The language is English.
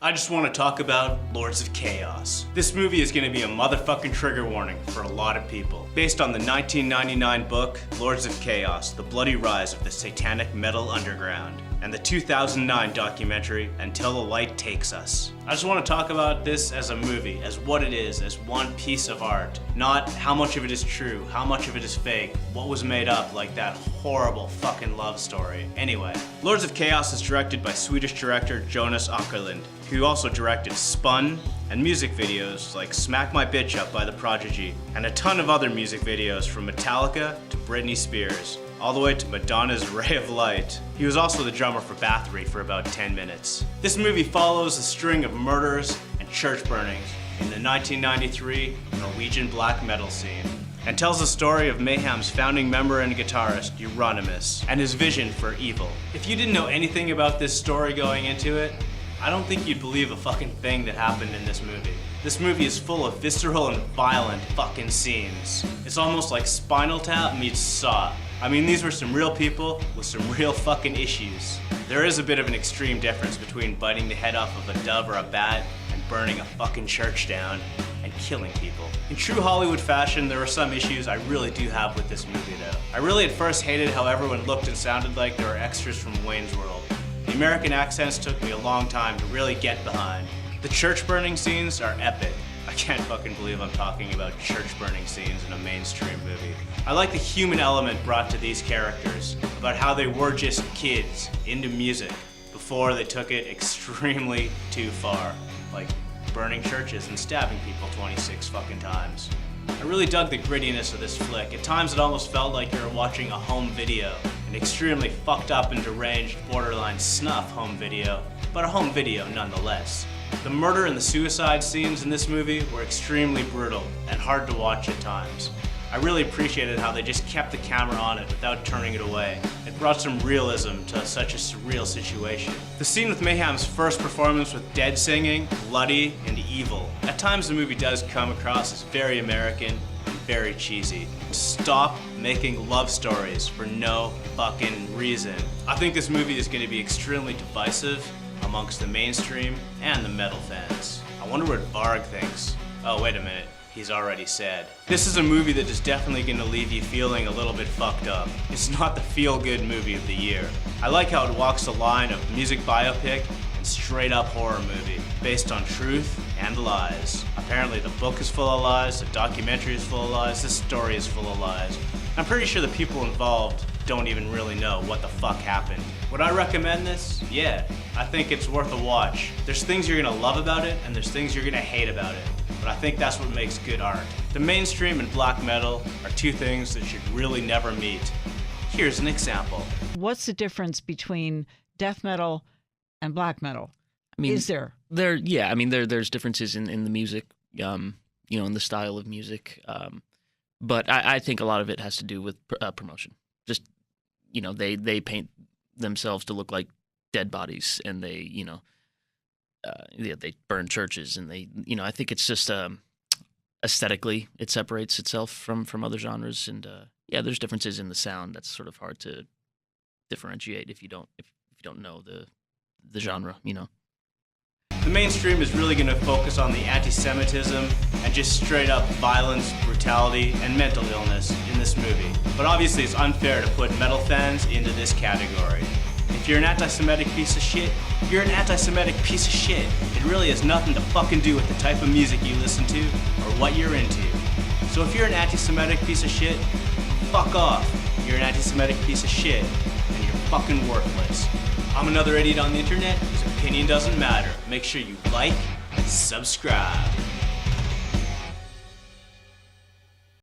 I just want to talk about Lords of Chaos. This movie is going to be a motherfucking trigger warning for a lot of people. Based on the 1999 book, Lords of Chaos, The Bloody Rise of the Satanic Metal Underground, and the 2009 documentary, Until the Light Takes Us. I just want to talk about this as a movie, as what it is, as one piece of art. Not how much of it is true, how much of it is fake, what was made up, like that horrible fucking love story. Anyway, Lords of Chaos is directed by Swedish director Jonas Åkerlund, who also directed Spun and music videos like Smack My Bitch Up by The Prodigy, and a ton of other music videos from Metallica to Britney Spears, all the way to Madonna's Ray of Light. He was also the drummer for Bathory for about 10 minutes. This movie follows a string of murders and church burnings in the 1993 Norwegian black metal scene, and tells the story of Mayhem's founding member and guitarist, Euronymous, and his vision for evil. If you didn't know anything about this story going into it, I don't think you'd believe a fucking thing that happened in this movie. This movie is full of visceral and violent fucking scenes. It's almost like Spinal Tap meets Saw. I mean, these were some real people with some real fucking issues. There is a bit of an extreme difference between biting the head off of a dove or a bat and burning a fucking church down and killing people. In true Hollywood fashion, there are some issues I really do have with this movie though. I really at first hated how everyone looked and sounded like they were extras from Wayne's World. The American accents took me a long time to really get behind. The church burning scenes are epic. I can't fucking believe I'm talking about church burning scenes in a mainstream movie. I like the human element brought to these characters, about how they were just kids into music before they took it extremely too far, like burning churches and stabbing people 26 fucking times. I really dug the grittiness of this flick. At times it almost felt like you were watching a home video, an extremely fucked up and deranged borderline snuff home video, but a home video nonetheless. The murder and the suicide scenes in this movie were extremely brutal and hard to watch at times. I really appreciated how they just kept the camera on it without turning it away. It brought some realism to such a surreal situation. The scene with Mayhem's first performance with dead singing, bloody, and evil. At times the movie does come across as very American and very cheesy. Stop making love stories for no fucking reason. I think this movie is going to be extremely divisive amongst the mainstream and the metal fans. I wonder what Varg thinks. Oh, wait a minute. He's already said. This is a movie that is definitely going to leave you feeling a little bit fucked up. It's not the feel-good movie of the year. I like how it walks the line of music biopic and straight-up horror movie, based on truth and lies. Apparently the book is full of lies, the documentary is full of lies, this story is full of lies. I'm pretty sure the people involved don't even really know what the fuck happened. Would I recommend this? Yeah, I think it's worth a watch. There's things you're gonna love about it, and there's things you're gonna hate about it. But I think that's what makes good art. The mainstream and black metal are two things that should really never meet. Here's an example. What's the difference between death metal and black metal? I mean, is there? There's differences in the music, in the style of music. But I think a lot of it has to do with promotion. Just, they paint themselves to look like dead bodies, and they burn churches, and I think it's just aesthetically it separates itself from other genres, and there's differences in the sound that's sort of hard to differentiate if you don't know the genre, The mainstream is really going to focus on the anti-Semitism and just straight up violence, brutality, and mental illness in this movie. But obviously it's unfair to put metal fans into this category. If you're an anti-Semitic piece of shit, you're an anti-Semitic piece of shit. It really has nothing to fucking do with the type of music you listen to or what you're into. So if you're an anti-Semitic piece of shit, fuck off. You're an anti-Semitic piece of shit, and you're fucking worthless. I'm another idiot on the internet whose opinion doesn't matter. Make sure you like and subscribe.